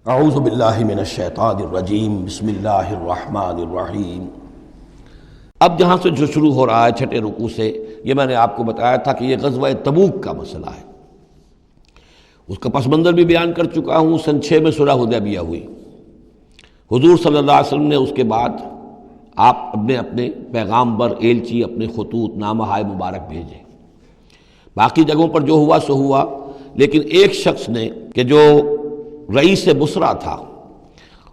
اعوذ باللہ من الشیطان الرجیم بسم اللہ الرحمن الرحیم۔ اب جہاں سے جو شروع ہو رہا ہے چھٹے رکوع سے، یہ میں نے آپ کو بتایا تھا کہ یہ غزوہ تبوک کا مسئلہ ہے، اس کا پس منظر بھی بیان کر چکا ہوں۔ سن 6 میں صلح حدیبیہ ہوئی، حضور صلی اللہ علیہ وسلم نے اس کے بعد آپ اپنے پیغامبر ایلچی اپنے خطوط نامہ ہائے مبارک بھیجے، باقی جگہوں پر جو ہوا سو ہوا، لیکن ایک شخص نے کہ جو رئیس بصرہ تھا،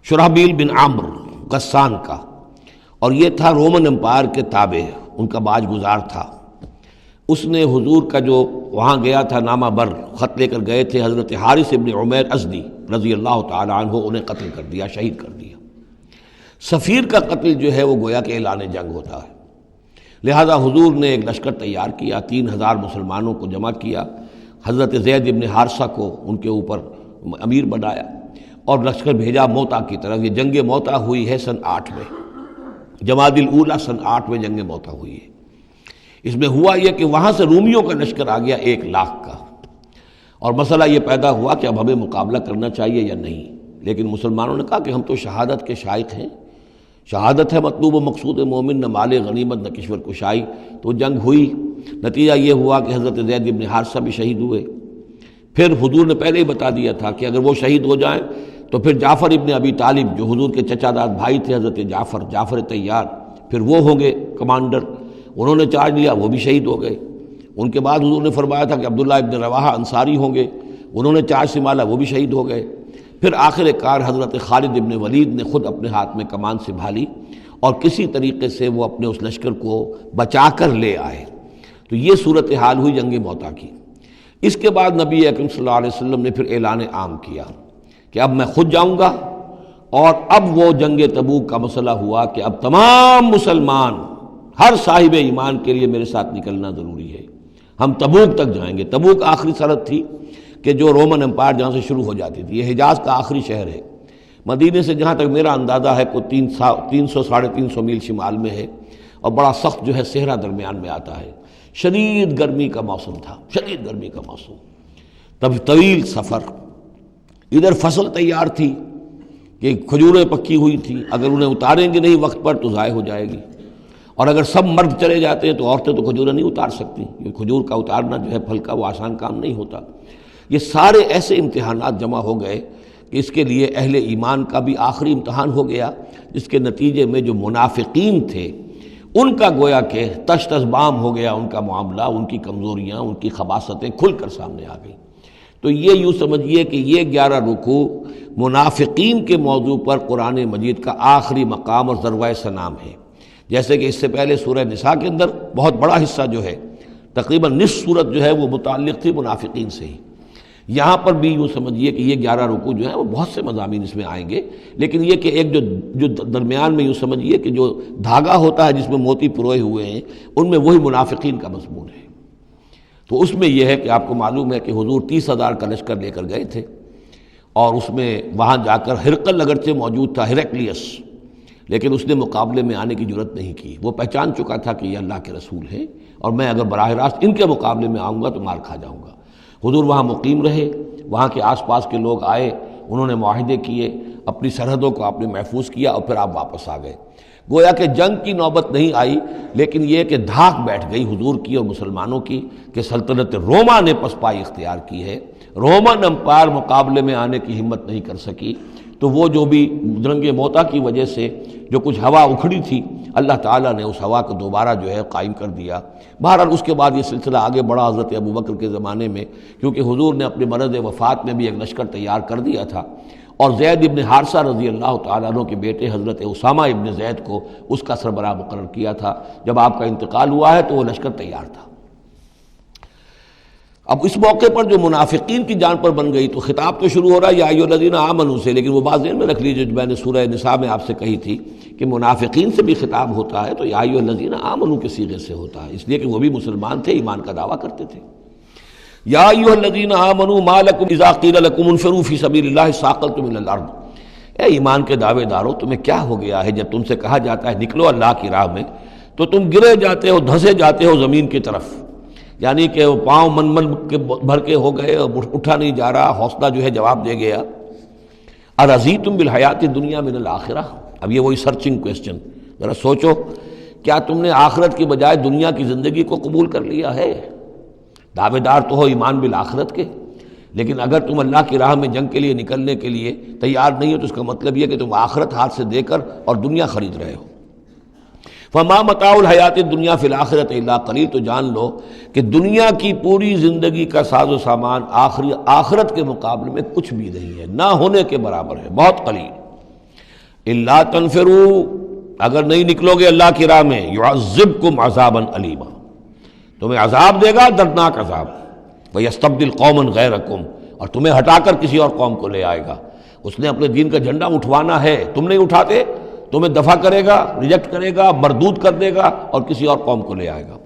شرحبیل بن عمرو غسان کا، اور یہ تھا رومن امپائر کے تابع، ان کا باج گزار تھا، اس نے حضور کا جو وہاں گیا تھا نامہ بر خط لے کر گئے تھے حضرت حارث ابن عمیر ازدی رضی اللہ تعالی عنہ، انہیں قتل کر دیا، شہید کر دیا۔ سفیر کا قتل جو ہے وہ گویا کہ اعلان جنگ ہوتا ہے، لہذا حضور نے ایک لشکر تیار کیا، 3000 مسلمانوں کو جمع کیا، حضرت زید ابن حارثہ کو ان کے اوپر امیر بنایا اور لشکر بھیجا موتا کی طرف۔ یہ جنگ موتا ہوئی ہے سن 8 میں، جمادی الاولیٰ سن 8 میں جنگ موتا ہوئی ہے۔ اس میں ہوا یہ کہ وہاں سے رومیوں کا لشکر آ گیا 1 لاکھ کا، اور مسئلہ یہ پیدا ہوا کہ اب ہمیں مقابلہ کرنا چاہیے یا نہیں، لیکن مسلمانوں نے کہا کہ ہم تو شہادت کے شائق ہیں، شہادت ہے مطلوب و مقصود مومن، نہ مال غنیمت نہ کشور کشائی۔ تو جنگ ہوئی، نتیجہ یہ ہوا کہ حضرت زید ابن حارثہ بھی شہید ہوئے۔ پھر حضور نے پہلے ہی بتا دیا تھا کہ اگر وہ شہید ہو جائیں تو پھر جعفر ابن ابی طالب جو حضور کے چچا داد بھائی تھے، حضرت جعفر طیار، پھر وہ ہوں گے کمانڈر، انہوں نے چارج لیا، وہ بھی شہید ہو گئے۔ ان کے بعد حضور نے فرمایا تھا کہ عبداللہ ابن رواحہ انصاری ہوں گے، انہوں نے چارج سنبھالا، وہ بھی شہید ہو گئے۔ پھر آخر کار حضرت خالد ابن ولید نے خود اپنے ہاتھ میں کمان سنبھالی اور کسی طریقے سے وہ اپنے اس لشکر کو بچا کر لے آئے۔ تو یہ صورتحال ہوئی جنگ موتا کی۔ اس کے بعد نبی اکرم صلی اللہ علیہ وسلم نے پھر اعلان عام کیا کہ اب میں خود جاؤں گا، اور اب وہ جنگ تبوک کا مسئلہ ہوا کہ اب تمام مسلمان، ہر صاحب ایمان کے لیے میرے ساتھ نکلنا ضروری ہے، ہم تبوک تک جائیں گے۔ تبوک آخری سرحد تھی کہ جو رومن امپائر جہاں سے شروع ہو جاتی تھی، یہ حجاز کا آخری شہر ہے، مدینے سے جہاں تک میرا اندازہ ہے کوئی 300 ساڑھے 300 میل شمال میں ہے، اور بڑا سخت جو ہے صحرا درمیان میں آتا ہے۔ شدید گرمی کا موسم تھا، شدید گرمی کا موسم، تب طویل سفر، ادھر فصل تیار تھی کہ کھجوریں پکی ہوئی تھی، اگر انہیں اتاریں گے نہیں وقت پر تو ضائع ہو جائے گی، اور اگر سب مرد چلے جاتے ہیں تو عورتیں تو کھجوریں نہیں اتار سکتی، یہ کھجور کا اتارنا جو ہے پھل کا وہ آسان کام نہیں ہوتا۔ یہ سارے ایسے امتحانات جمع ہو گئے کہ اس کے لیے اہل ایمان کا بھی آخری امتحان ہو گیا، جس کے نتیجے میں جو منافقین تھے ان کا گویا کہ تشت بام ہو گیا، ان کا معاملہ، ان کی کمزوریاں، ان کی خباثتیں کھل کر سامنے آ گئیں۔ تو یہ یوں سمجھیے کہ یہ 11 رکوع منافقین کے موضوع پر قرآن مجید کا آخری مقام اور ذروۂ سنام ہے۔ جیسے کہ اس سے پہلے سورہ نساء کے اندر بہت بڑا حصہ جو ہے، تقریباً نصف سورت جو ہے وہ متعلق تھی منافقین سے ہی۔ یہاں پر بھی یوں سمجھیے کہ یہ 11 رکوع جو ہیں وہ بہت سے مضامین اس میں آئیں گے، لیکن یہ کہ ایک جو درمیان میں یوں سمجھیے کہ جو دھاگا ہوتا ہے جس میں موتی پروئے ہوئے ہیں، ان میں وہی منافقین کا مضمون ہے۔ تو اس میں یہ ہے کہ آپ کو معلوم ہے کہ حضور 30,000 کا لشکر لے کر گئے تھے، اور اس میں وہاں جا کر ہرقل اگرچہ موجود تھا، ہرقلیس، لیکن اس نے مقابلے میں آنے کی جرت نہیں کی۔ وہ پہچان چکا تھا کہ یہ اللہ کے رسول ہیں، اور میں اگر براہ راست ان کے مقابلے میں آؤں گا تو مار کھا جاؤں گا۔ حضور وہاں مقیم رہے، وہاں کے آس پاس کے لوگ آئے، انہوں نے معاہدے کیے، اپنی سرحدوں کو آپ نے محفوظ کیا، اور پھر آپ واپس آ گئے۔ گویا کہ جنگ کی نوبت نہیں آئی، لیکن یہ کہ دھاک بیٹھ گئی حضور کی اور مسلمانوں کی کہ سلطنت روما نے پسپائی اختیار کی ہے، رومن امپائر مقابلے میں آنے کی ہمت نہیں کر سکی۔ تو وہ جو بھی جنگ موتا کی وجہ سے جو کچھ ہوا اکھڑی تھی، اللہ تعالیٰ نے اس ہوا کو دوبارہ جو ہے قائم کر دیا۔ بہرحال اس کے بعد یہ سلسلہ آگے بڑھا حضرت ابوبکر کے زمانے میں، کیونکہ حضور نے اپنے مرض وفات میں بھی ایک لشکر تیار کر دیا تھا، اور زید ابن حارثہ رضی اللہ تعالیٰ عنہ کے بیٹے حضرت اسامہ ابن زید کو اس کا سربراہ مقرر کیا تھا۔ جب آپ کا انتقال ہوا ہے تو وہ لشکر تیار تھا۔ اب اس موقع پر جو منافقین کی جان پر بن گئی، تو خطاب تو شروع ہو رہا ہے یا ایھا الذین آمنوا سے، لیکن وہ بات ذہن میں رکھ لیجیے جو میں نے سورہ نساء میں آپ سے کہی تھی کہ منافقین سے بھی خطاب ہوتا ہے تو یا ایھا الذین آمنوا کے صیغے سے ہوتا ہے، اس لیے کہ وہ بھی مسلمان تھے، ایمان کا دعویٰ کرتے تھے۔ یا ایھا الذین آمنوا ما لکم اذا قیل لکم انفروا فی سبیل اللہ ثاقلتم الی الارض، اے ایمان کے دعوے دارو، تمہیں کیا ہو گیا ہے جب تم سے کہا جاتا ہے نکلو اللہ کی راہ میں تو تم گرے جاتے ہو، دھسے جاتے ہو زمین کی طرف، یعنی کہ وہ پاؤں من کے بھر کے ہو گئے، اٹھا نہیں جا رہا، حوصلہ جو ہے جواب دے گیا۔ ارضیتم بالحیات الدنیا من الآخرہ، اب یہ وہی سرچنگ کویسچن، ذرا سوچو کیا تم نے آخرت کی بجائے دنیا کی زندگی کو قبول کر لیا ہے؟ دعوے دار تو ہو ایمان بالآخرت کے، لیکن اگر تم اللہ کی راہ میں جنگ کے لیے نکلنے کے لیے تیار نہیں ہو تو اس کا مطلب یہ کہ تم آخرت ہاتھ سے دے کر اور دنیا خرید رہے ہو۔ فما متاع الحیات الدنیا فی الآخرۃ الا قلیل، تو جان لو کہ دنیا کی پوری زندگی کا ساز و سامان آخرت کے مقابلے میں کچھ بھی نہیں ہے، نہ ہونے کے برابر ہے، بہت قلیل۔ الا تنفروا، اگر نہیں نکلو گے اللہ کی راہ میں، یعذبکم عذابا علیما، تمہیں عذاب دے گا، دردناک عذاب، وَيَسْتَبْدِلْ قَوْمًا غَيْرَكُمْ، اور تمہیں ہٹا کر کسی اور قوم کو لے آئے گا۔ اس نے اپنے دین کا جھنڈا اٹھوانا ہے، تم نہیں اٹھاتے، تمہیں دفع کرے گا، ریجیکٹ کرے گا، مردود کر دے گا اور کسی اور قوم کو لے آئے گا۔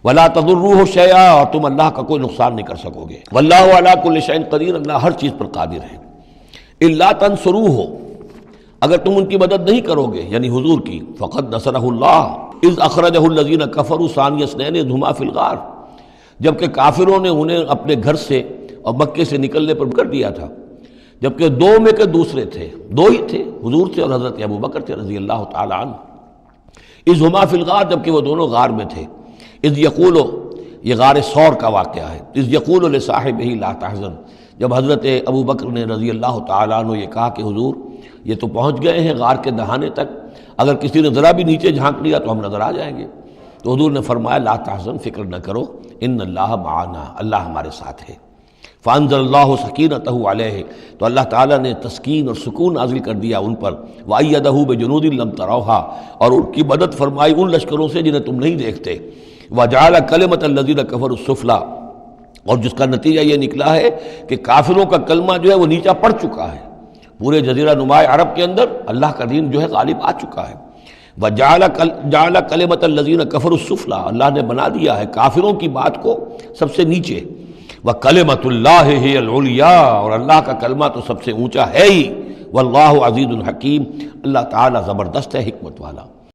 وَلَا تَضُرُّوهُ شَيْئًا، اور تم اللہ کا کوئی نقصان نہیں کر سکو گے۔ وَاللَّهُ عَلَىٰ كُلِّ شَيْءٍ قَدِيرٌ، اللہ ہر چیز پر قادر ہے۔ إِلَّا تَنصُرُوهُ، اگر تم ان کی مدد نہیں کرو گے یعنی حضور کی، فَقَدْ نَصَرَهُ اللَّهُ إِذْ أَخْرَجَهُ الَّذِينَ كَفَرُوا ثَانِيَ اثْنَيْنِ إِذْ هُمَا فِي الْغَارِ، جبکہ کافروں نے انہیں اپنے گھر سے اور مکے سے نکلنے پر کر دیا تھا، جبکہ دو میں کے دوسرے تھے، دو ہی تھے، حضور تھے اور حضرت ابو بکر تھے رضی اللہ تعالی عنہ۔ اذ ہما فی الغار، جبکہ وہ دونوں غار میں تھے۔ اذ یقول، یہ غار ثور کا واقعہ ہے۔ اذ یقول لصاحبہ لا تحزن، جب حضرت ابو بکر نے رضی اللہ تعالی عنہ یہ کہا کہ حضور یہ تو پہنچ گئے ہیں غار کے دہانے تک، اگر کسی نے ذرا بھی نیچے جھانک لیا تو ہم نظر آ جائیں گے، تو حضور نے فرمایا لا تحزن، فکر نہ کرو، ان اللہ معنا، اللہ ہمارے ساتھ ہے۔ فانزل اللہ سکینتہ علیہ، تو اللہ تعالیٰ نے تسکین اور سکون نازل کر دیا ان پر۔ وأیدہ بجنود لم تروہا، اور ان کی مدد فرمائی ان لشکروں سے جنہیں تم نہیں دیکھتے۔ وجعل کلمۃ الذین کفروا السفلی، اور جس کا نتیجہ یہ نکلا ہے کہ کافروں کا کلمہ جو ہے وہ نیچا پڑ چکا ہے، پورے جزیرہ نما عرب کے اندر اللہ کا دین جو ہے غالب آ چکا ہے۔ وجعل کلمۃ الذین کفروا السفلی، اللہ نے بنا دیا ہے کافروں کی بات کو سب سے نیچے۔ وَكَلِمَةُ اللَّهِ هِيَ الْعُلْيَا، اور اللہ کا کلمہ تو سب سے اونچا ہے ہی۔ وَاللَّهُ عَزِيزٌ حَكِيمٌ، اللہ تعالیٰ زبردست ہے، حکمت والا۔